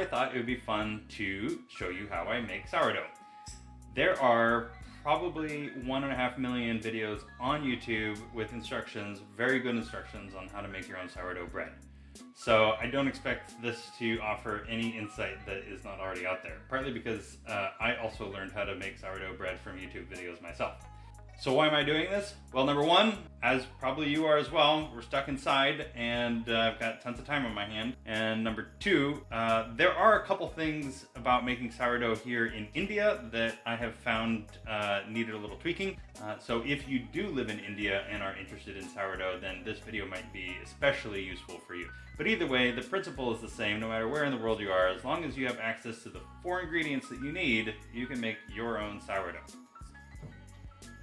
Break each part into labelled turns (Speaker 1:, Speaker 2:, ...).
Speaker 1: thought it would be fun to show you how I make sourdough. There are probably 1.5 million videos on YouTube with instructions, very good instructions on how to make your own sourdough bread. So I don't expect this to offer any insight that is not already out there, partly because I also learned how to make sourdough bread from YouTube videos myself. So why am I doing this? Well, number one, as probably you are as well, we're stuck inside and I've got tons of time on my hand. And number two, there are a couple things about making sourdough here in India that I have found needed a little tweaking. So if you do live in India and are interested in sourdough, then this video might be especially useful for you. But either way, the principle is the same no matter where in the world you are. As long as you have access to the 4 ingredients that you need, you can make your own sourdough.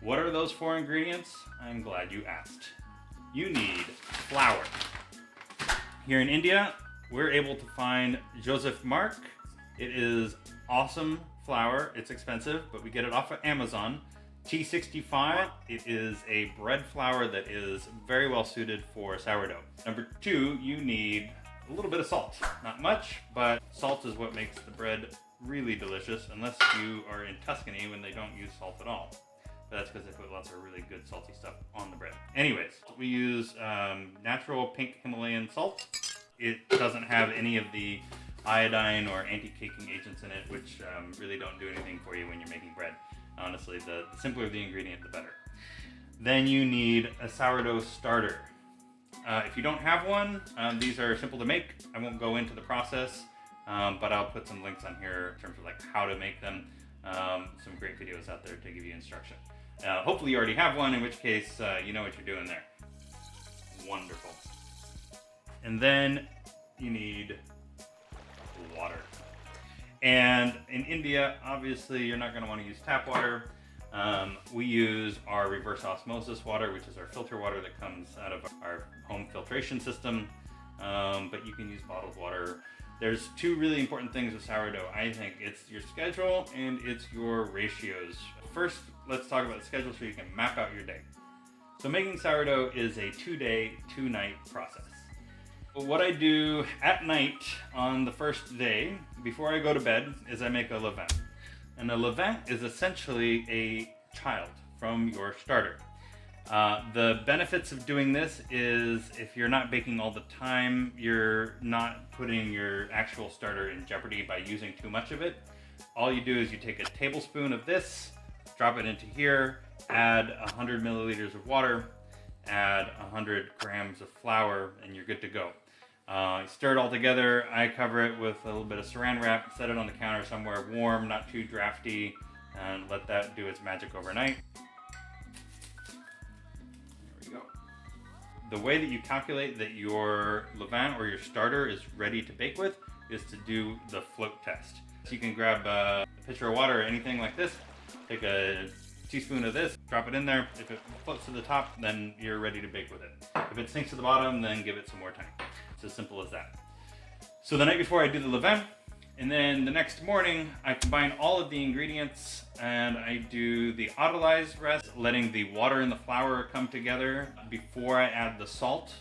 Speaker 1: What are those 4 ingredients? I'm glad you asked. You need flour. Here in India, we're able to find Joseph Mark. It is awesome flour. It's expensive, but we get it off of Amazon. T65, it is a bread flour that is very well suited for sourdough. Number 2, you need a little bit of salt. Not much, but salt is what makes the bread really delicious, unless you are in Tuscany when they don't use salt at all. But that's because they put lots of really good salty stuff on the bread. Anyways, we use natural pink Himalayan salt. It doesn't have any of the iodine or anti-caking agents in it, which really don't do anything for you when you're making bread. Honestly, the simpler the ingredient, the better. Then you need a sourdough starter. If you don't have one, these are simple to make. I won't go into the process, but I'll put some links on here in terms of like how to make them. Some great videos out there to give you instruction. Hopefully you already have one, in which case you know what you're doing there. Wonderful. And then you need water. And in India, obviously you're not going to want to use tap water. We use our reverse osmosis water, which is our filter water that comes out of our home filtration system. But you can use bottled water. There's 2 really important things with sourdough, I think. It's your schedule and it's your ratios. First, let's talk about the schedule so you can map out your day. So making sourdough is a 2-day, 2-night process. What I do at night on the first day, before I go to bed, is I make a levain. And a levain is essentially a child from your starter. The benefits of doing this is if you're not baking all the time, you're not putting your actual starter in jeopardy by using too much of it. All you do is you take a tablespoon of this, drop it into here, add 100 milliliters of water, add 100 grams of flour, and you're good to go. Stir it all together. I cover it with a little bit of saran wrap, set it on the counter somewhere warm, not too drafty, and let that do its magic overnight. The way that you calculate that your levain or your starter is ready to bake with is to do the float test. So you can grab a pitcher of water or anything like this, take a teaspoon of this, drop it in there. If it floats to the top, then you're ready to bake with it. If it sinks to the bottom, then give it some more time. It's as simple as that. So the night before I do the levain, and then the next morning I combine all of the ingredients and I do the autolyze rest, letting the water and the flour come together before I add the salt,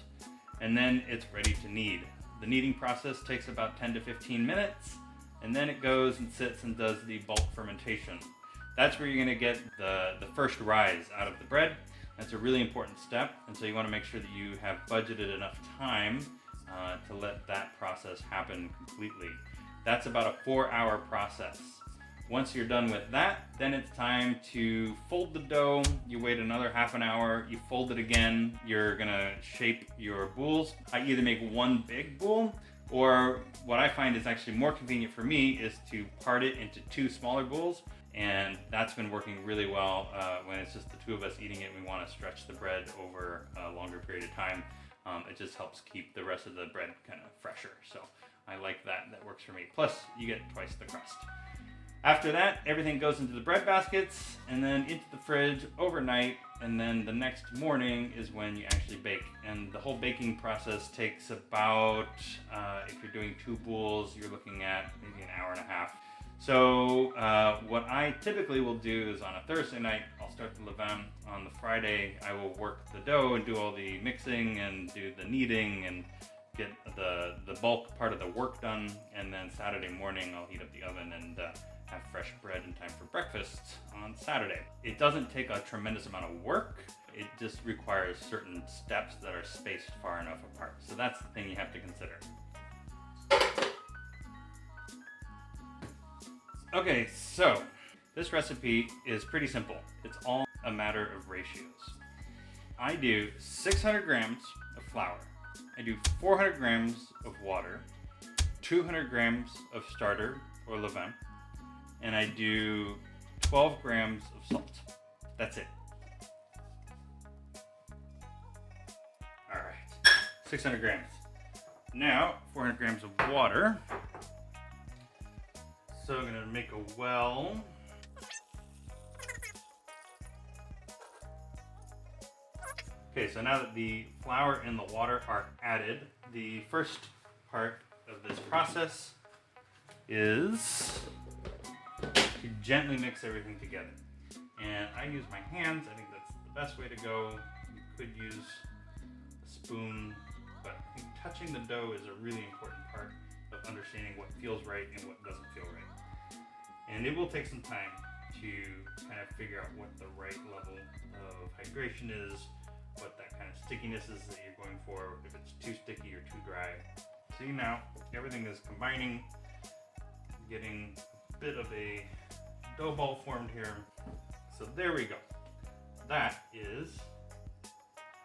Speaker 1: and then it's ready to knead. The kneading process takes about 10 to 15 minutes, and then it goes and sits and does the bulk fermentation. That's where you're going to get the first rise out of the bread. That's a really important step, and so you want to make sure that you have budgeted enough time to let that process happen completely. That's about a 4-hour process. Once you're done with that, then it's time to fold the dough. You wait another half an hour, you fold it again. You're gonna shape your boules. I either make one big boule, or what I find is actually more convenient for me is to part it into 2 smaller boules. And that's been working really well when it's just the 2 of us eating it. We want to stretch the bread over a longer period of time. It just helps keep the rest of the bread kind of fresher. So I like that. That works for me. Plus, you get twice the crust. After that, everything goes into the bread baskets and then into the fridge overnight. And then the next morning is when you actually bake. And the whole baking process takes about, if you're doing 2 boules, you're looking at maybe an hour and a half. So what I typically will do is on a Thursday night, I'll start the levain. On the Friday, I will work the dough and do all the mixing and do the kneading and get the bulk part of the work done, and then Saturday morning I'll heat up the oven and have fresh bread in time for breakfast on Saturday. It doesn't take a tremendous amount of work. It just requires certain steps that are spaced far enough apart. So that's the thing you have to consider. Okay, so this recipe is pretty simple. It's all a matter of ratios. I do 600 grams of flour. I do 400 grams of water, 200 grams of starter or levain, and I do 12 grams of salt. That's it. All right, 600 grams. Now, 400 grams of water. So I'm gonna make a well. Okay, so now that the flour and the water are added, the first part of this process is to gently mix everything together. And I use my hands. I think that's the best way to go. You could use a spoon, but I think touching the dough is a really important part of understanding what feels right and what doesn't feel right. And it will take some time to kind of figure out what the right level of hydration is, what that kind of stickiness is that you're going for, if it's too sticky or too dry. See, now everything is combining, getting a bit of a dough ball formed here. So there we go. That is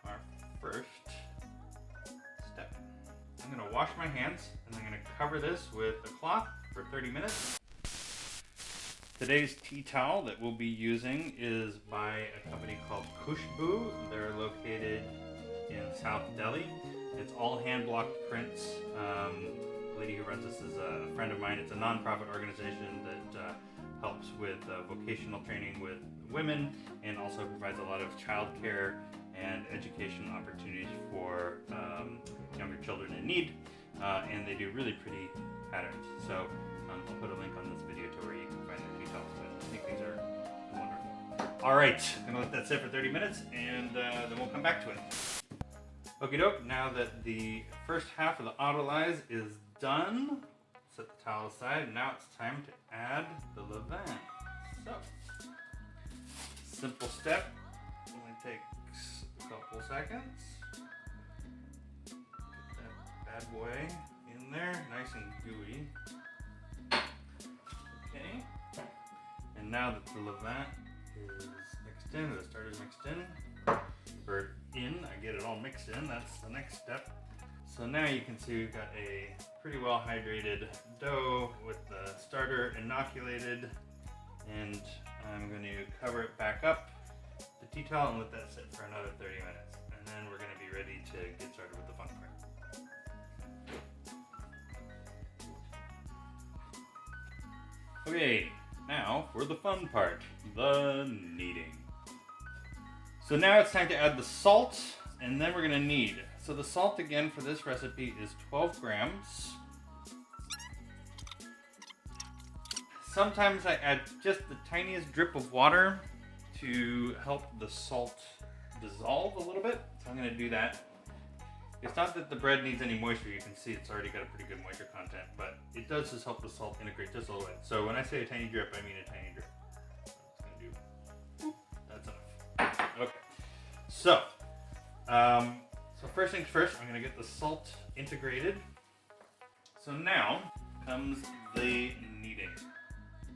Speaker 1: our first step. I'm gonna wash my hands and I'm gonna cover this with a cloth for 30 minutes. Today's tea towel that we'll be using is by a company called Khushbu. They're located in South Delhi. It's all hand-blocked prints. The lady who runs this is a friend of mine. It's a non-profit organization that helps with vocational training with women and also provides a lot of childcare and education opportunities for younger children in need. And they do really pretty patterns. So I'll put a link on this video to where you can find the tea towels, but I think these are wonderful. All right, I'm gonna let that sit for 30 minutes and then we'll come back to it. Okie doke, now that the first half of the autolyse is done, set the towel aside. Now it's time to add the levain. So, simple step, only takes a couple seconds. Get that bad boy in there, nice and gooey. Okay, and now that the levain is mixed in, the starter is mixed in, or in, I get it all mixed in, that's the next step. So now you can see we've got a pretty well hydrated dough with the starter inoculated, and I'm going to cover it back up, the tea towel, and let that sit for another 30 minutes. And then we're going to be ready to get started with the fun part. Okay, now for the fun part, the kneading. So now it's time to add the salt, and then we're going to knead. So the salt again for this recipe is 12 grams. Sometimes I add just the tiniest drip of water to help the salt dissolve a little bit. So I'm going to do that. It's not that the bread needs any moisture. You can see it's already got a pretty good moisture content, but it does just help the salt integrate just a little bit. So when I say a tiny drip, I mean a tiny drip. So I'm just going to do, that's enough. Okay. So, first things first, I'm going to get the salt integrated. So now comes the kneading.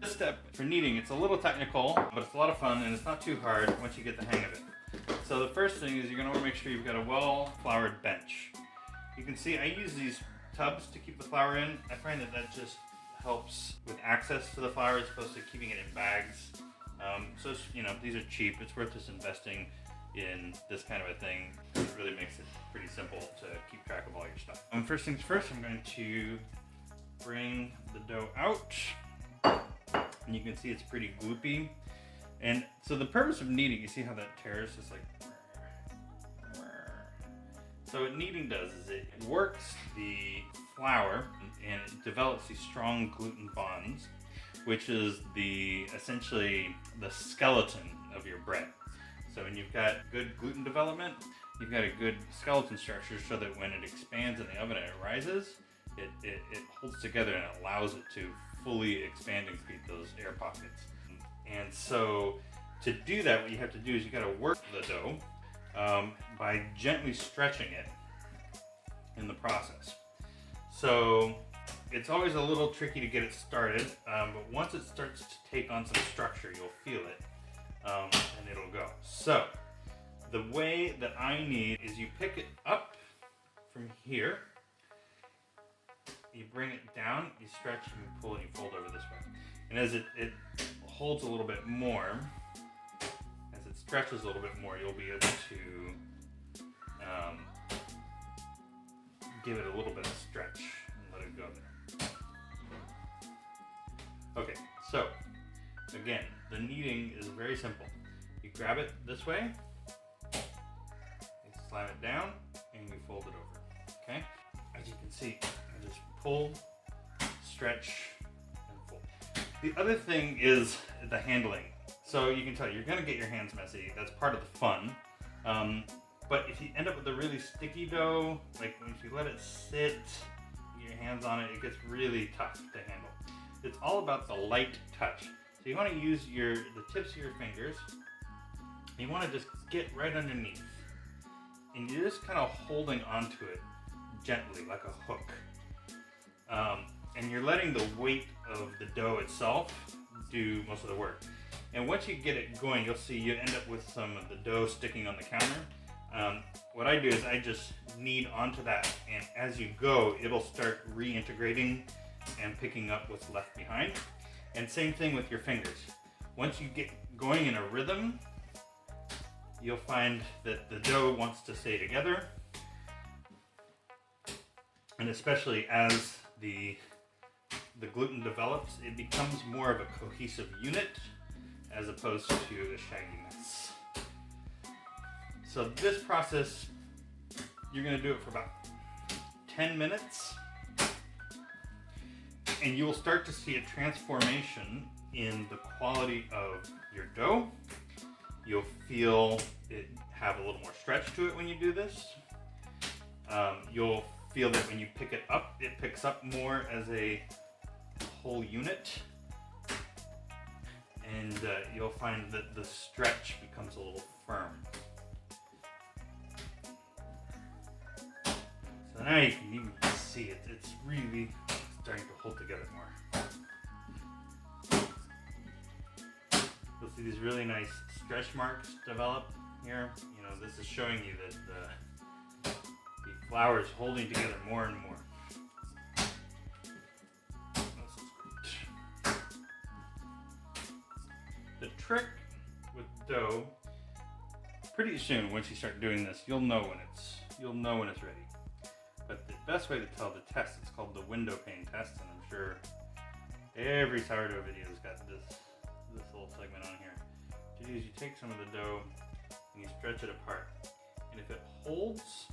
Speaker 1: This step for kneading, it's a little technical, but it's a lot of fun and it's not too hard once you get the hang of it. So the first thing is you're going to want to make sure you've got a well-floured bench. You can see I use these tubs to keep the flour in. I find that that just helps with access to the flour as opposed to keeping it in bags. So it's, you know, these are cheap. It's worth just investing in this kind of a thing. It really makes it pretty simple to keep track of all your stuff. First things first, I'm going to bring the dough out. And you can see it's pretty gloopy. And so the purpose of kneading, you see how that tears? It's like... So what kneading does is it works the flour and it develops these strong gluten bonds, which is essentially the skeleton of your bread. So when you've got good gluten development, you've got a good skeleton structure so that when it expands in the oven and it rises, it holds together and it allows it to fully expand and create those air pockets. And so to do that, what you have to do is you got to work the dough by gently stretching it in the process. So it's always a little tricky to get it started, but once it starts to take on some structure, you'll feel it, and it'll go. So the way that I need is you pick it up from here, you bring it down, you stretch, and you pull, and you fold over this way. And as it holds a little bit more, as it stretches a little bit more, you'll be able to give it a little bit of stretch and let it go there. Okay, so again, the kneading is very simple. You grab it this way, you slam it down, and you fold it over, okay? As you can see, I just pull, stretch, and fold. The other thing is the handling. So you can tell you're gonna get your hands messy. That's part of the fun. But if you end up with a really sticky dough, like when you let it sit, get your hands on it, it gets really tough to handle. It's all about the light touch. So you want to use the tips of your fingers. You want to just get right underneath. And you're just kind of holding onto it gently, like a hook. And you're letting the weight of the dough itself do most of the work. And once you get it going, you'll see you end up with some of the dough sticking on the counter. What I do is I just knead onto that, and as you go, it'll start reintegrating and picking up what's left behind. And same thing with your fingers. Once you get going in a rhythm, you'll find that the dough wants to stay together. And especially as the gluten develops, it becomes more of a cohesive unit as opposed to a shaggy mess. So this process, you're going to do it for about 10 minutes, and you will start to see a transformation in the quality of your dough. You'll feel it have a little more stretch to it when you do this. You'll feel that when you pick it up, it picks up more as a whole unit. And you'll find that the stretch becomes a little firm. So now you can even see it. It's really starting to hold together more. You'll see these really nice stretch marks develop here. You know, this is showing you that the flour is holding together more and more. This is great. The trick with dough, pretty soon once you start doing this, you'll know when it's ready. But the best way to tell the test, it's called the window pane test, and I'm sure every sourdough video has got this little segment on here. What you do is you take some of the dough and you stretch it apart. And if it holds,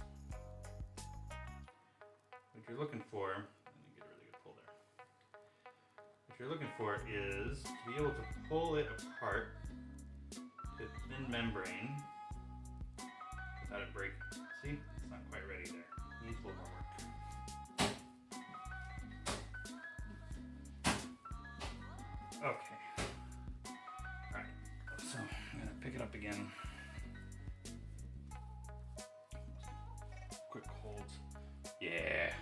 Speaker 1: what you're looking for, let me get a really good pull there. What you're looking for is to be able to pull it apart to a thin membrane without it breaking. See, it's not quite ready there. Needs a little more work. Okay. Alright, so I'm going to pick it up again. Quick holds. Yeah.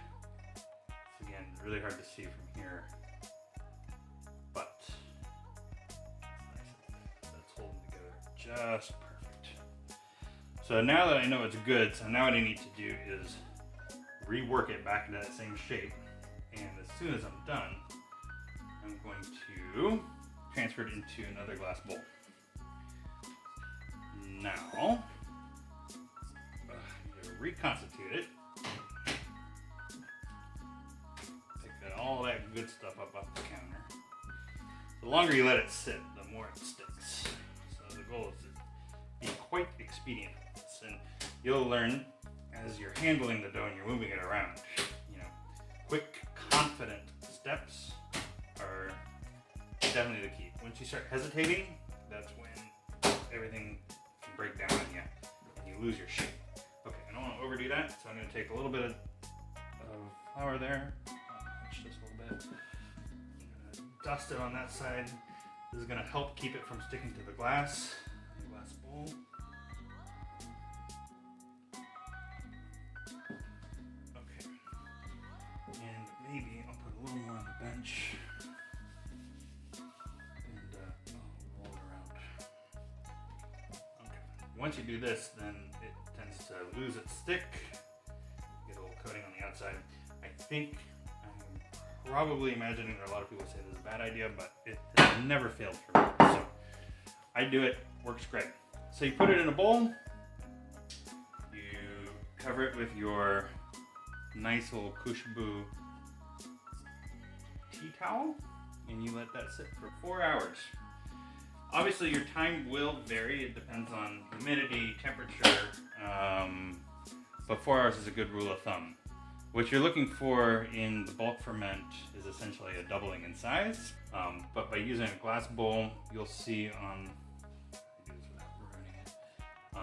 Speaker 1: It's again really hard to see from here. But it's nice. That's holding together just perfect. So now that I know it's good, so now what I need to do is rework it back into that same shape, and as soon as I'm done, I'm going to transfer it into another glass bowl. Now, I'm going to reconstitute it. Pick all that good stuff up off the counter. The longer you let it sit, the more it sticks. So the goal is to be quite expedient with this, and you'll learn as you're handling the dough and you're moving it around. You know, quick, confident steps are definitely the key. Once you start hesitating, that's when everything can break down on you and you lose your shape. Okay, I don't want to overdo that, so I'm going to take a little bit of flour there, just a little bit. I'm going to dust it on that side. This is going to help keep it from sticking to the glass bowl. Okay, and maybe I'll put a little more on the bench. Once you do this, then it tends to lose its stick, get a little coating on the outside. I think I'm probably imagining that a lot of people say this is a bad idea, but it has never failed for me. So I do it, works great. So you put it in a bowl, you cover it with your nice little Kushbu tea towel, and you let that sit for 4 hours. Obviously, your time will vary. It depends on humidity, temperature, but 4 hours is a good rule of thumb. What you're looking for in the bulk ferment is essentially a doubling in size, but by using a glass bowl, you'll see on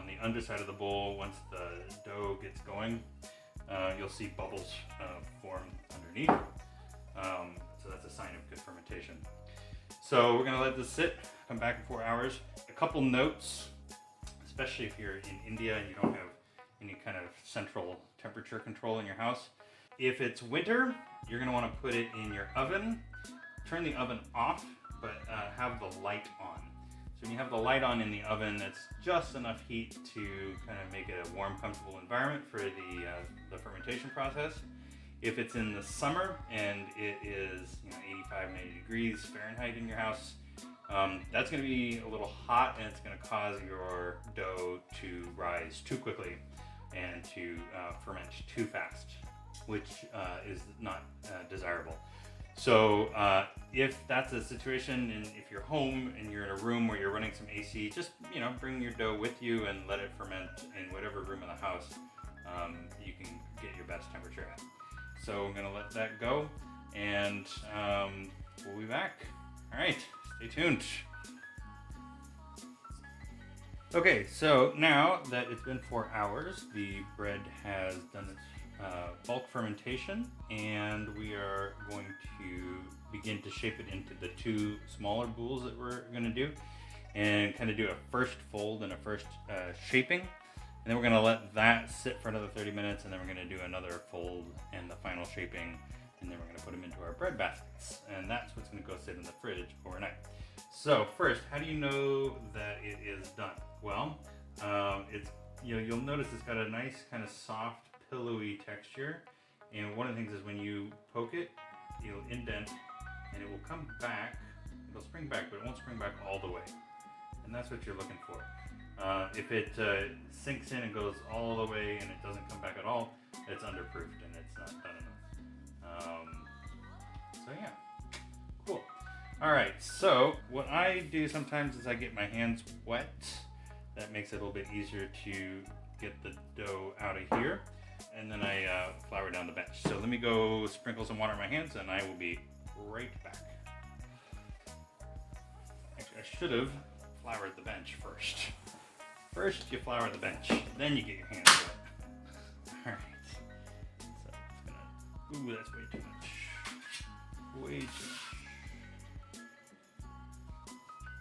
Speaker 1: the underside of the bowl, once the dough gets going, you'll see bubbles form underneath. So that's a sign of good fermentation. So we're going to let this sit, come back in 4 hours. A couple notes, especially if you're in India and you don't have any kind of central temperature control in your house. If it's winter, you're going to want to put it in your oven. Turn the oven off, but have the light on. So when you have the light on in the oven, that's just enough heat to kind of make it a warm, comfortable environment for the fermentation process. If it's in the summer and it is 85, 90 degrees Fahrenheit in your house, that's going to be a little hot, and it's going to cause your dough to rise too quickly and to ferment too fast, which is not desirable. So if that's a situation, and if you're home and you're in a room where you're running some AC, just bring your dough with you and let it ferment in whatever room of the house you can get your best temperature at. So I'm going to let that go, and we'll be back. All right, stay tuned. Okay, so now that it's been 4 hours, the bread has done its bulk fermentation, and we are going to begin to shape it into the 2 smaller boules that we're going to do, and kind of do a first fold and a first shaping. And then we're going to let that sit for another 30 minutes, and then we're going to do another fold and the final shaping, and then we're going to put them into our bread baskets. And that's what's going to go sit in the fridge overnight. So first, how do you know that it is done? Well, you'll notice it's got a nice kind of soft, pillowy texture. And one of the things is when you poke it, it'll indent, and it will come back. It'll spring back, but it won't spring back all the way. And that's what you're looking for. If it sinks in and goes all the way and it doesn't come back at all, it's underproofed and it's not done enough. So yeah, cool. All right, so what I do sometimes is I get my hands wet. That makes it a little bit easier to get the dough out of here. And then I flour down the bench. So let me go sprinkle some water on my hands, and I will be right back. Actually, I should have floured the bench first. First, you flour the bench, then you get your hands wet. All right. So it's gonna. Ooh, that's way too much. Way too much.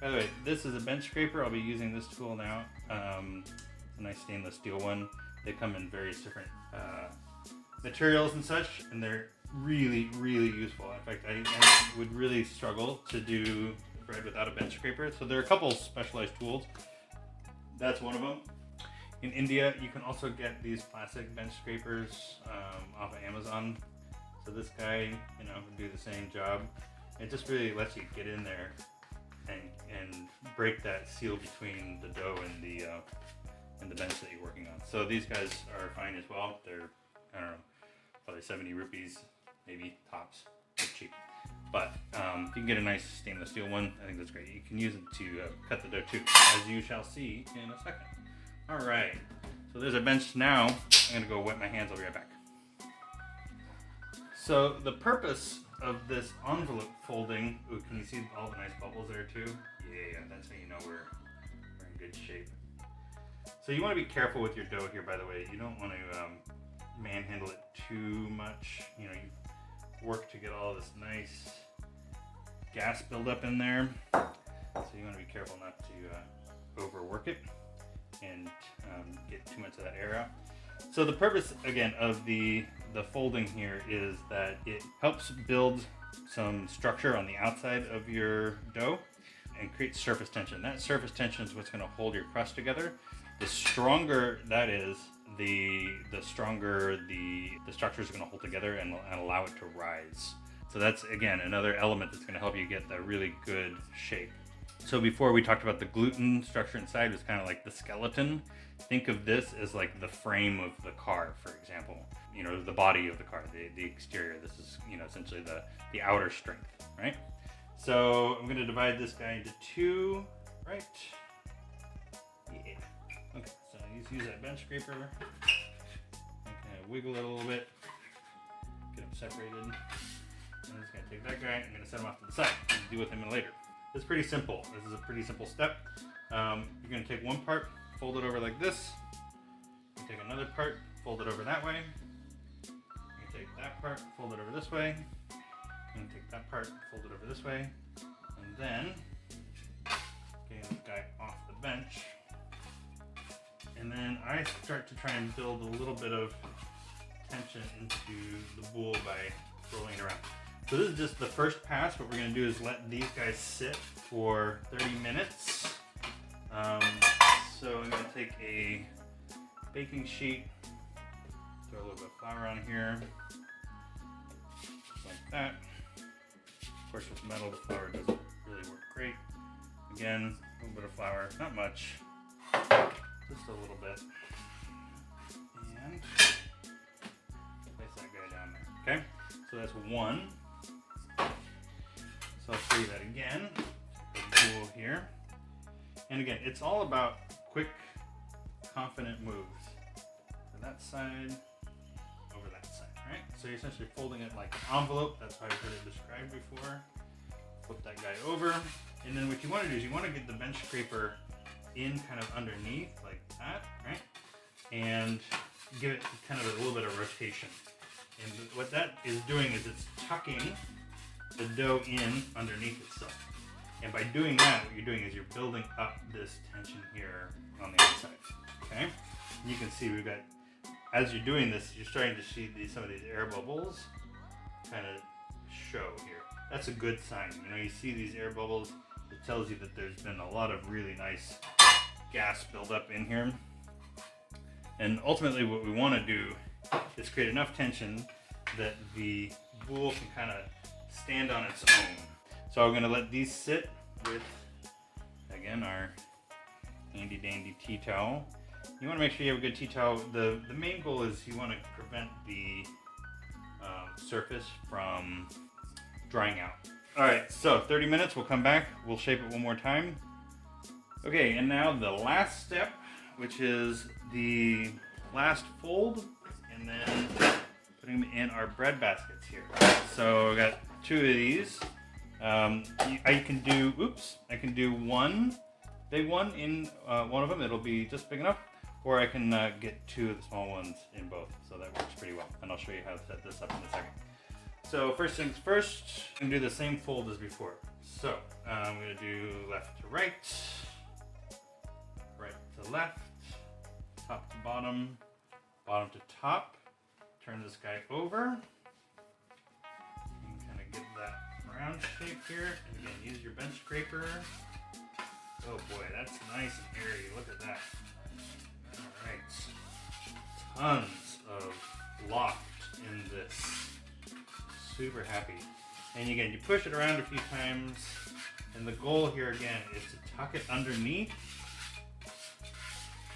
Speaker 1: By the way, this is a bench scraper. I'll be using this tool now. It's a nice stainless steel one. They come in various different materials and such, and they're really, really useful. In fact, I would really struggle to do bread without a bench scraper. So there are a couple specialized tools. That's one of them. In India, you can also get these plastic bench scrapers off of Amazon. So this guy, can do the same job. It just really lets you get in there and break that seal between the dough and the bench that you're working on. So these guys are fine as well. They're, I don't know, probably 70 rupees, maybe tops. They're cheap. But if you can get a nice stainless steel one, I think that's great. You can use it to cut the dough too, as you shall see in a second. All right, so there's a bench now. I'm gonna go wet my hands, I'll be right back. So the purpose of this envelope folding, ooh, can you see all the nice bubbles there too? Yeah, that's how you know we're in good shape. So you want to be careful with your dough here, by the way. You don't want to manhandle it too much. You know, you work to get all this nice gas buildup in there. So you want to be careful not to overwork it and get too much of that air out. So the purpose, again, of the folding here is that it helps build some structure on the outside of your dough and create surface tension. That surface tension is what's going to hold your crust together. The stronger that is, the stronger the structure is going to hold together and allow it to rise. So that's, again, another element that's going to help you get that really good shape. So before we talked about the gluten structure inside was kind of like the skeleton. Think of this as like the frame of the car, for example. You know, the body of the car, the exterior. This is, you know, essentially the outer strength, right? So I'm going to divide this guy into two, right? Yeah. Okay, so let's use that bench scraper. Okay, wiggle it a little bit, get them separated. I'm just going to take that guy, I'm going to set him off to the side and deal with him later. It's pretty simple. This is a pretty simple step. You're going to take one part, fold it over like this. You take another part, fold it over that way. You take that part, fold it over this way. And take that part, fold it over this way. And then, getting this guy off the bench. And then I start to try and build a little bit of tension into the boule by rolling it around. So this is just the first pass. What we're going to do is let these guys sit for 30 minutes. So I'm going to take a baking sheet, throw a little bit of flour on here, just like that. Of course, with metal, the flour doesn't really work great. Again, a little bit of flour, not much, just a little bit. And place that guy down there, okay? So that's one. So I'll show you that again. Boule here. And again, it's all about quick, confident moves. To that side, over that side, right? So you're essentially folding it like an envelope. That's how I've heard it described before. Flip that guy over. And then what you want to do is you want to get the bench scraper in kind of underneath, like that, right? And give it kind of a little bit of rotation. And what that is doing is it's tucking the dough in underneath itself. And by doing that, what you're doing is you're building up this tension here on the outside, okay? And you can see we've got, as you're doing this, you're starting to see some of these air bubbles kind of show here. That's a good sign. You know, you see these air bubbles, it tells you that there's been a lot of really nice gas buildup in here. And ultimately what we want to do is create enough tension that the boule can kind of stand on its own. So I'm going to let these sit with, again, our handy dandy tea towel. You want to make sure you have a good tea towel. The main goal is you want to prevent the surface from drying out. All right, so 30 minutes, we'll come back, we'll shape it one more time. Okay, and now the last step, which is the last fold, and then putting them in our bread baskets here. So I got two of these. I can do one big one in one of them. It'll be just big enough. Or I can get two of the small ones in both. So that works pretty well. And I'll show you how to set this up in a second. So first things first, I'm going to do the same fold as before. So I'm going to do left to right, right to left, top to bottom, bottom to top. Turn this guy over. And kind of get that round shape here. And again, use your bench scraper. Oh boy, that's nice and airy. Look at that. All right. Tons of loft in this. Super happy. And again, you push it around a few times. And the goal here again is to tuck it underneath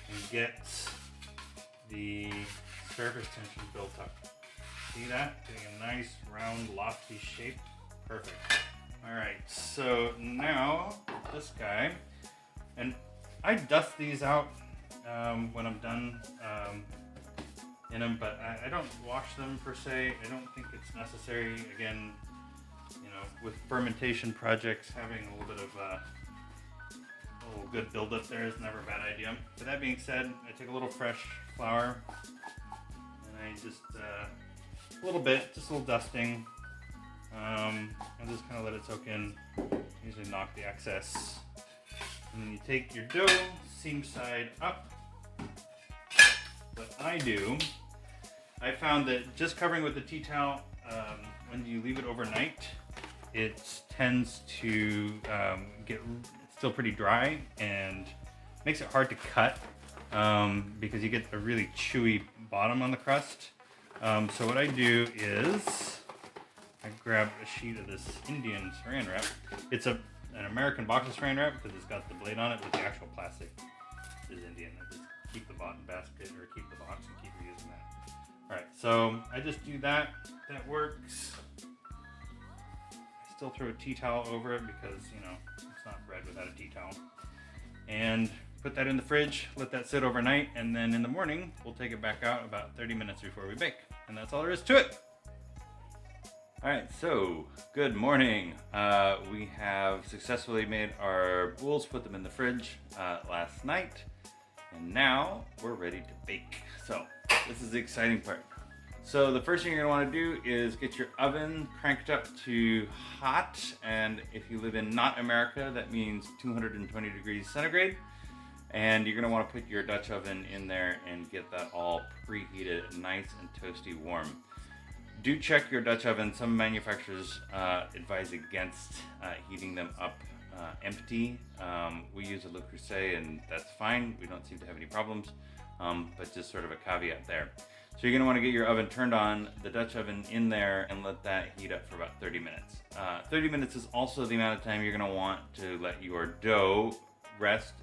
Speaker 1: and get the surface tension built up. See that? Getting a nice round lofty shape. Perfect. Alright, so now this guy, and I dust these out when I'm done in them, but I don't wash them per se. I don't think it's necessary. Again, you know, with fermentation projects, having a little bit of a little good buildup there is never a bad idea. With that being said, I take a little fresh flour and I just, a little bit, just a little dusting, and just kind of let it soak in. Usually knock the excess. And then you take your dough, seam side up. What I do, I found that just covering with the tea towel, when you leave it overnight, it tends to get still pretty dry and makes it hard to cut because you get a really chewy bottom on the crust. So what I do is I grab a sheet of this Indian saran wrap. It's an American box of saran wrap because it's got the blade on it, but the actual plastic is Indian. I just keep the bottom basket or keep the box and keep reusing that. All right, so I just do that. That works. I still throw a tea towel over it because, you know, it's not bread without a tea towel. And put that in the fridge, let that sit overnight, and then in the morning, we'll take it back out about 30 minutes before we bake. And that's all there is to it. All right, so good morning. We have successfully made our boules, put them in the fridge last night, and now we're ready to bake. So this is the exciting part. So the first thing you're gonna wanna do is get your oven cranked up to hot, and if you live in not America, that means 220 degrees centigrade. And you're gonna wanna put your Dutch oven in there and get that all preheated, nice and toasty warm. Do check your Dutch oven. Some manufacturers advise against heating them up empty. We use a Le Creuset and that's fine. We don't seem to have any problems, but just sort of a caveat there. So you're gonna wanna get your oven turned on, the Dutch oven in there, and let that heat up for about 30 minutes. 30 minutes is also the amount of time you're gonna want to let your dough rest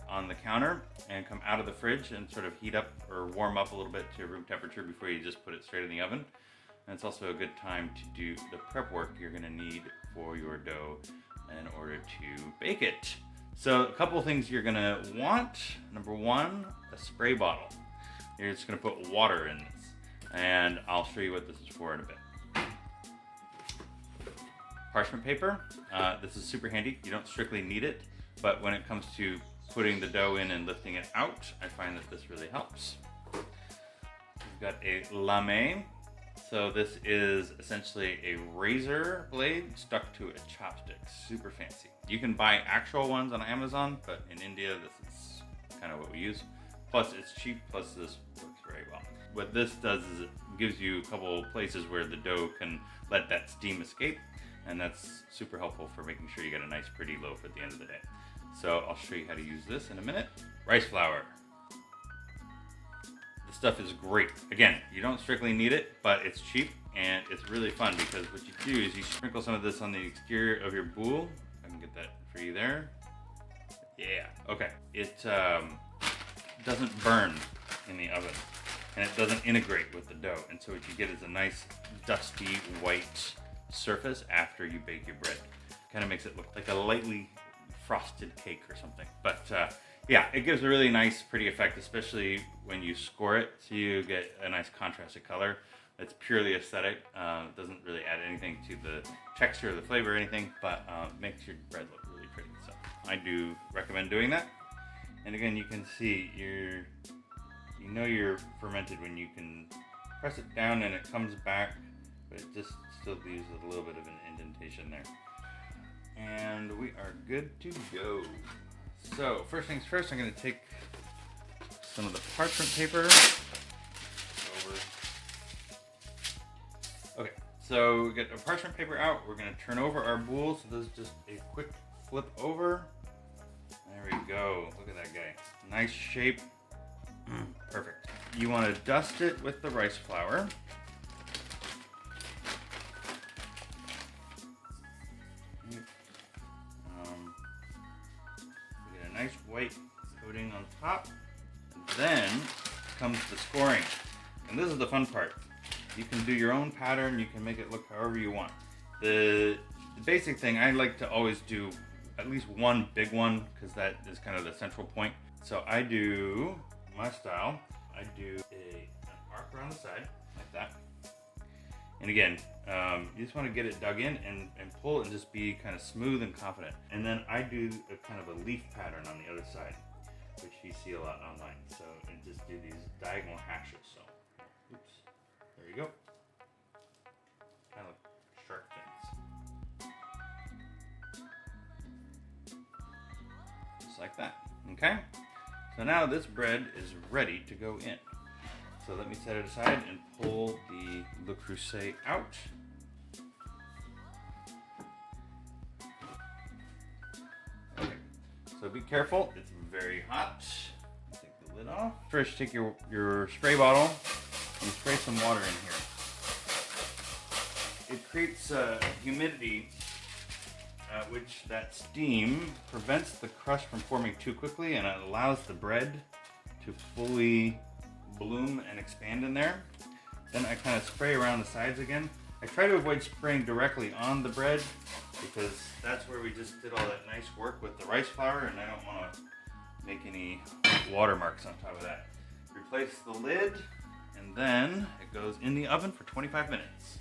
Speaker 1: on the counter and come out of the fridge and sort of heat up or warm up a little bit to room temperature before you just put it straight in the oven. And it's also a good time to do the prep work you're gonna need for your dough in order to bake it. So a couple of things you're gonna want. Number one, a spray bottle. You're just gonna put water in this, and I'll show you what this is for in a bit. Parchment paper. This is super handy. You don't strictly need it, but when it comes to putting the dough in and lifting it out, I find that this really helps. We've got a lame. So this is essentially a razor blade stuck to a chopstick. Super fancy. You can buy actual ones on Amazon, but in India, this is kind of what we use. Plus it's cheap, plus this works very well. What this does is it gives you a couple places where the dough can let that steam escape, and that's super helpful for making sure you get a nice pretty loaf at the end of the day. So I'll show you how to use this in a minute. Rice flour. This stuff is great. Again, you don't strictly need it, but it's cheap and it's really fun because what you do is you sprinkle some of this on the exterior of your boule. I can get that for you there. Yeah, okay. It doesn't burn in the oven and it doesn't integrate with the dough. And so what you get is a nice dusty white surface after you bake your bread. Kind of makes it look like a lightly frosted cake or something. But yeah, it gives a really nice, pretty effect, especially when you score it, so you get a nice contrasted color. It's purely aesthetic. It doesn't really add anything to the texture or the flavor or anything, but makes your bread look really pretty. So I do recommend doing that. And again, you can see you know you're fermented when you can press it down and it comes back, but it just still leaves a little bit of an indentation there. And we are good to go. So first things first, I'm going to take some of the parchment paper over. Okay, so we get the parchment paper out. We're going to turn over our boule. So this is just a quick flip over. There we go. Look at that guy. Nice shape. Perfect. You want to dust it with the rice flour. Nice white coating on top. And then comes the scoring. And this is the fun part. You can do your own pattern. You can make it look however you want. The basic thing, I like to always do at least one big one because that is kind of the central point. So I do, my style, I do an arc around the side like that. And again, you just want to get it dug in and pull and just be kind of smooth and confident. And then I do a kind of a leaf pattern on the other side, which you see a lot online. So, and just do these diagonal hashes. So, oops, there you go. Kind of like shark fins. Just like that, okay? So now this bread is ready to go in. So let me set it aside and pull the Le Creuset out. Okay, so be careful, it's very hot. Take the lid off. First, take your spray bottle and spray some water in here. It creates humidity, which that steam prevents the crust from forming too quickly, and it allows the bread to fully bloom and expand in there. Then I kind of spray around the sides again. I try to avoid spraying directly on the bread because that's where we just did all that nice work with the rice flour, and I don't want to make any watermarks on top of that. Replace the lid, and then it goes in the oven for 25 minutes.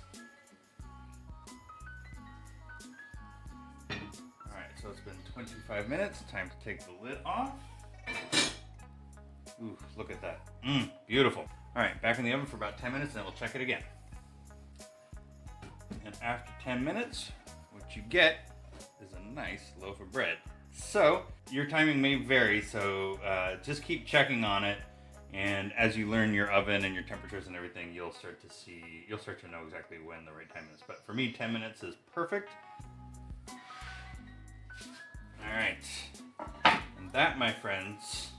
Speaker 1: Alright, so it's been 25 minutes. Time to take the lid off. Ooh, look at that. Beautiful. All right, back in the oven for about 10 minutes, and then we'll check it again. And after 10 minutes, what you get is a nice loaf of bread. So your timing may vary, so just keep checking on it. And as you learn your oven and your temperatures and everything, you'll start to know exactly when the right time is. But for me, 10 minutes is perfect. All right, and that, my friends,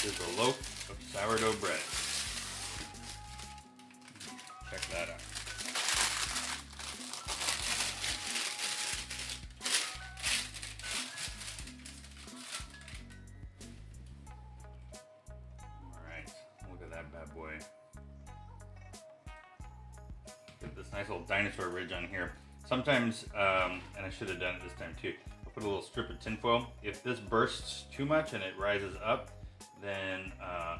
Speaker 1: is a loaf of sourdough bread. Check that out. Alright, look at that bad boy. Get this nice little dinosaur ridge on here. Sometimes, and I should have done it this time too, I'll put a little strip of tinfoil. If this bursts too much and it rises up, then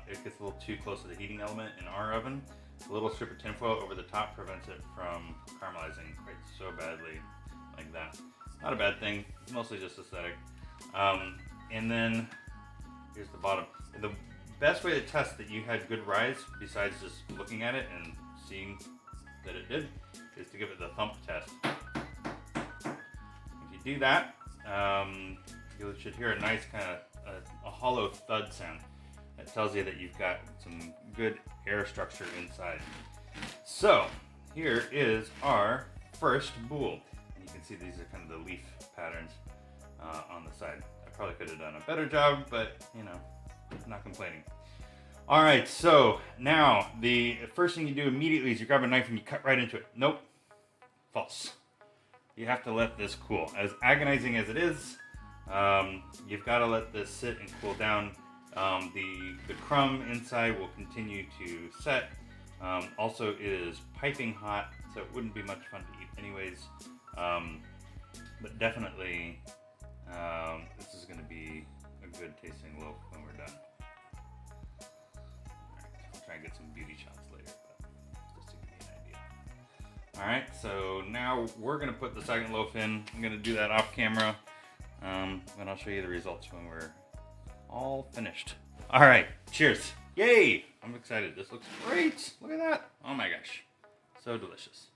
Speaker 1: it gets a little too close to the heating element in our oven. A little strip of tinfoil over the top prevents it from caramelizing quite so badly like that. Not a bad thing, it's mostly just aesthetic. And then here's the bottom. The best way to test that you had good rise, besides just looking at it and seeing that it did, is to give it the thump test. If you do that, you should hear a nice kind of a hollow thud sound. That tells you that you've got some good air structure inside. So here is our first boule. And you can see these are kind of the leaf patterns on the side. I probably could have done a better job, but you know, I'm not complaining. All right, so now the first thing you do immediately is you grab a knife and you cut right into it. Nope, false. You have to let this cool. As agonizing as it is, you've got to let this sit and cool down. The crumb inside will continue to set. Also, it is piping hot, so it wouldn't be much fun to eat anyways. But definitely, this is going to be a good tasting loaf when we're done. All right, I'll try and get some beauty shots later, but just to give you an idea. All right, so now we're going to put the second loaf in. I'm going to do that off camera, and I'll show you the results when we're all finished. All right, cheers. Yay! I'm excited. This looks great. Look at that. Oh my gosh. So delicious.